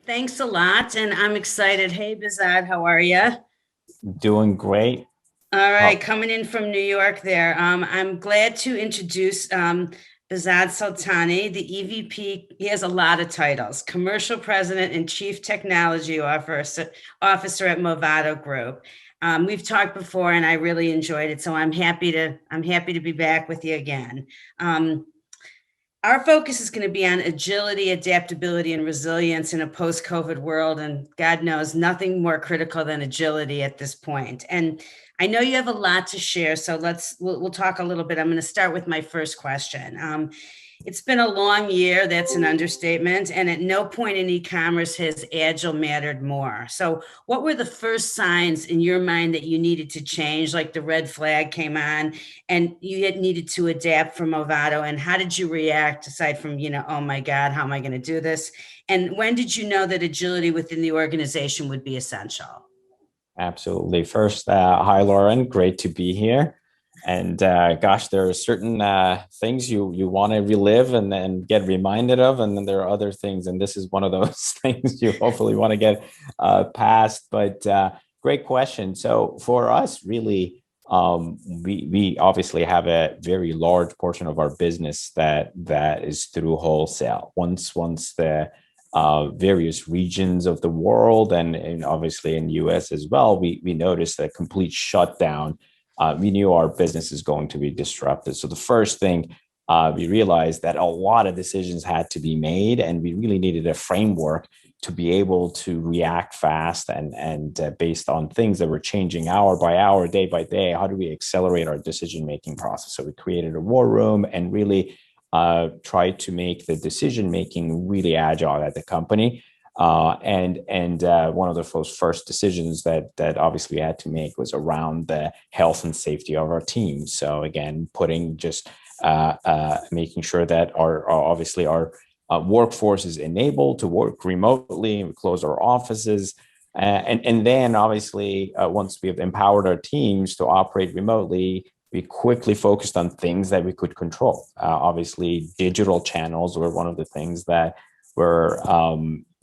Thanks a lot, and I'm excited. Hey, Behzad, how are you? Doing great. All right, Oh, coming in from New York there. I'm glad to introduce Behzad Soltani, the EVP. He has a lot of titles: Commercial President and Chief Technology Officer at Movado Group. We've talked before, and I really enjoyed it, so I'm happy to be back with you again. Um, Our focus is going to be on agility, adaptability, and resilience in a post COVID world. And God knows nothing more critical than agility at this point. And I know you have a lot to share. So we'll talk a little bit. I'm going to start with my first question. It's been a long year. That's an understatement. And at no point in e-commerce has agile mattered more. So what were the first signs in your mind that you needed to change? Like the red flag came on and you had needed to adapt from Movado, and how did you react aside from, oh my God, how am I going to do this? And when did you know that agility within the organization would be essential? absolutely. First, hi, Lauren. Great to be here. And gosh, there are certain things you want to relive and then get reminded of, and then there are other things, and this is one of those things you hopefully want to get past. But great question. So for us, really, we obviously have a very large portion of our business that is through wholesale. Once the various regions of the world and obviously in US as well, we noticed a complete shutdown. We knew our business is going to be disrupted. So the first thing we realized that a lot of decisions had to be made, and we really needed a framework to be able to react fast and based on things that were changing hour by hour, day by day. How do we accelerate our decision making process? So we created a war room and really try to make the decision making really agile at the company. And one of the first decisions that obviously we had to make was around the health and safety of our team. So again, putting just making sure that obviously our workforce is enabled to work remotely. We close our offices. And then obviously once we have empowered our teams to operate remotely, we quickly focused on things that we could control. Obviously, digital channels were one of the things that were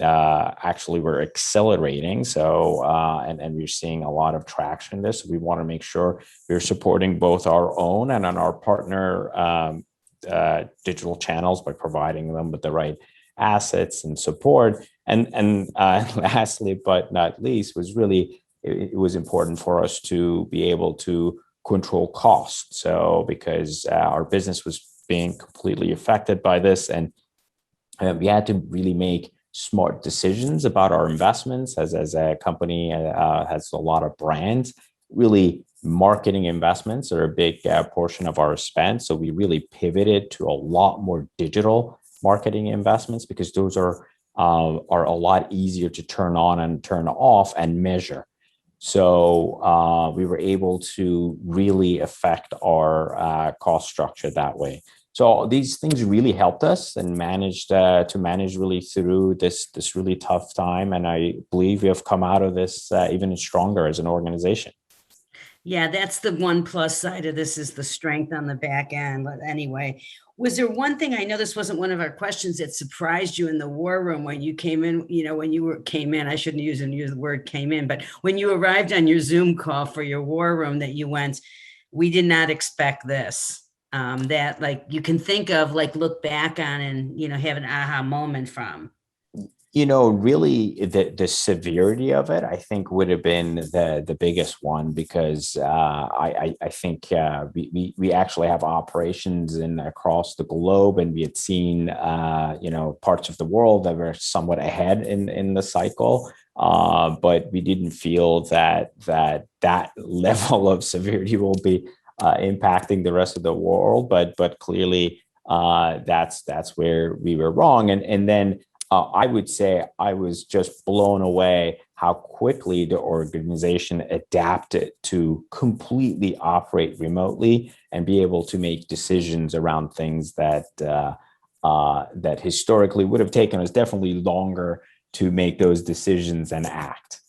actually we're accelerating. So and we're seeing a lot of traction in this. We want to make sure we're supporting both our own and on our partner digital channels by providing them with the right assets and support. And lastly, but not least, was really it was important for us to be able to control costs. So because our business was being completely affected by this, and we had to really make smart decisions about our investments as a company has a lot of brands. Really, marketing investments are a big portion of our spend. So we really pivoted to a lot more digital marketing investments because those are a lot easier to turn on and turn off and measure. So we were able to really affect our cost structure that way. So these things really helped us and managed to manage really through this really tough time. And I believe we have come out of this even stronger as an organization. Yeah, that's the one plus side of this is the strength on the back end. But anyway, was there one thing, I know this wasn't one of our questions, that surprised you in the war room when you came in, when came in, I shouldn't use the word came in, but when you arrived on your Zoom call for your war room that you went, we did not expect this. That like you can think of, like look back on and have an aha moment from. Really the severity of it, I think, would have been the biggest one because I think we actually have operations in across the globe, and we had seen parts of the world that were somewhat ahead in the cycle, but we didn't feel that level of severity will be impacting the rest of the world. But clearly, that's where we were wrong, and then I would say I was just blown away how quickly the organization adapted to completely operate remotely and be able to make decisions around things that historically would have taken us definitely longer to make those decisions and act.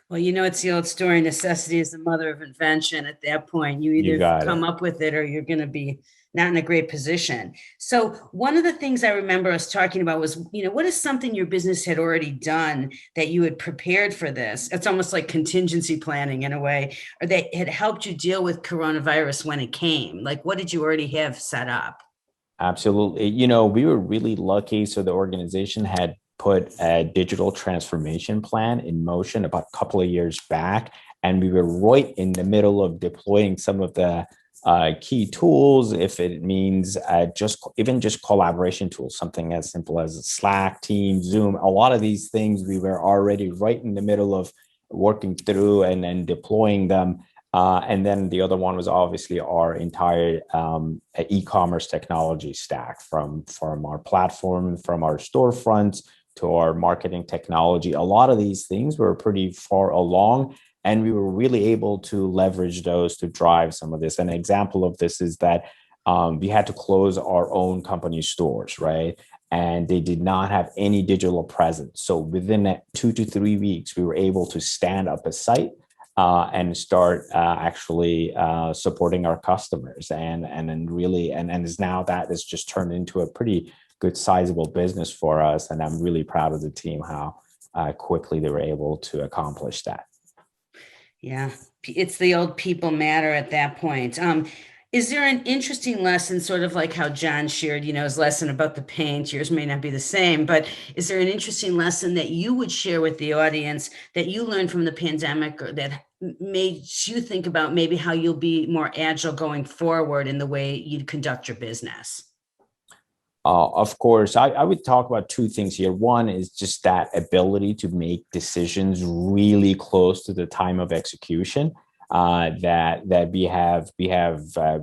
Well, it's the old story, necessity is the mother of invention. At that point, you You either got come it. up with it or you're going to be not in a great position. So one of the things I remember us talking about was, what is something your business had already done that you had prepared for this? It's almost like contingency planning in a way, or that had helped you deal with coronavirus when it came. Like, what did you already have set up? Absolutely. We were really lucky. So the organization had put a digital transformation plan in motion about a couple of years back. And we were right in the middle of deploying some of the key tools, if it means just collaboration tools, something as simple as Slack, Teams, Zoom. A lot of these things we were already right in the middle of working through and then deploying them. And then the other one was obviously our entire e-commerce technology stack, from our platform, from our storefronts to our marketing technology. A lot of these things were pretty far along, and we were really able to leverage those to drive some of this. An example of this is that we had to close our own company stores, right? And they did not have any digital presence. So within 2 to 3 weeks, we were able to stand up a site and start actually supporting our customers, and then really and is now that has just turned into a pretty good sizable business for us, and I'm really proud of the team how quickly they were able to accomplish that. Yeah, it's the old people matter at that point. Is there an interesting lesson, sort of like how John shared, his lesson about the paint? Yours may not be the same, but is there an interesting lesson that you would share with the audience that you learned from the pandemic, or that made you think about maybe how you'll be more agile going forward in the way you conduct your business? Of course, I would talk about two things here. One is just that ability to make decisions really close to the time of execution. That we have.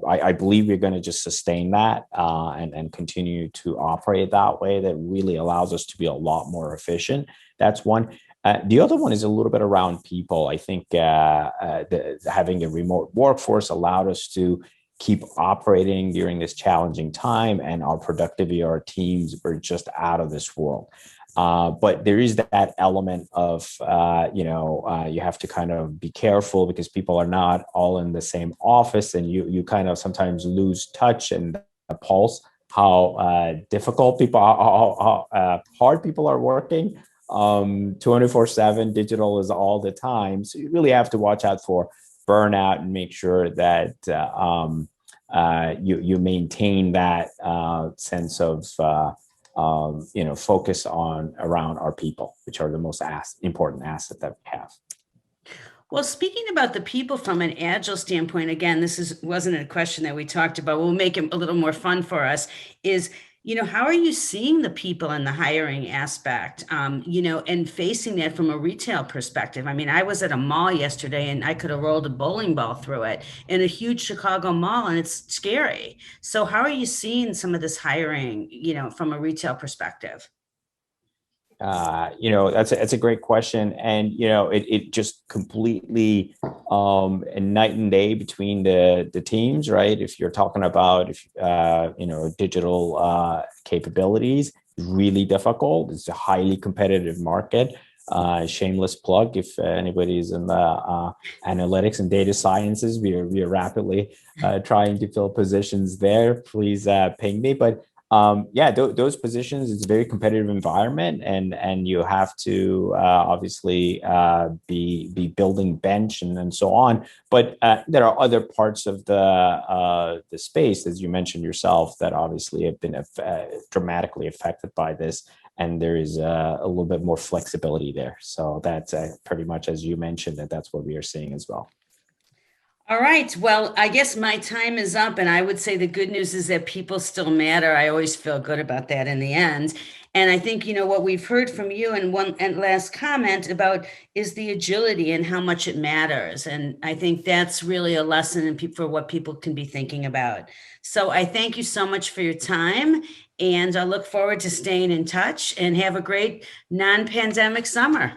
I believe we're going to just sustain that and continue to operate that way. That really allows us to be a lot more efficient. That's one. The other one is a little bit around people. I think having a remote workforce allowed us to keep operating during this challenging time, and our productivity, our teams were just out of this world. But there is that element of, you have to kind of be careful because people are not all in the same office, and you kind of sometimes lose touch and the pulse, how difficult people, how hard people are working. 24/7 digital is all the time. So you really have to watch out for burnout and make sure that you maintain that sense of focus on around our people, which are the most important asset that we have. Well, speaking about the people from an agile standpoint, again, wasn't a question that we talked about. We'll make it a little more fun for us. Is how are you seeing the people in the hiring aspect? And facing that from a retail perspective. I mean, I was at a mall yesterday, and I could have rolled a bowling ball through it in a huge Chicago mall, and it's scary. So, how are you seeing some of this hiring? From a retail perspective? That's a great question, and it just completely a night and day between the teams, right? If you're talking about digital capabilities, really difficult. It's a highly competitive market. Shameless plug: if anybody's in the analytics and data sciences, we are rapidly trying to fill positions there. Please ping me, but those positions, it's a very competitive environment, and you have to obviously be building bench and so on. But there are other parts of the space, as you mentioned yourself, that obviously have been dramatically affected by this, and there is a little bit more flexibility there. So that's pretty much as you mentioned, that's what we are seeing as well. All right. Well, I guess my time is up, and I would say the good news is that people still matter. I always feel good about that in the end. And I think, what we've heard from you, and one and last comment about, is the agility and how much it matters. And I think that's really a lesson for what people can be thinking about. So I thank you so much for your time, and I look forward to staying in touch, and have a great non-pandemic summer.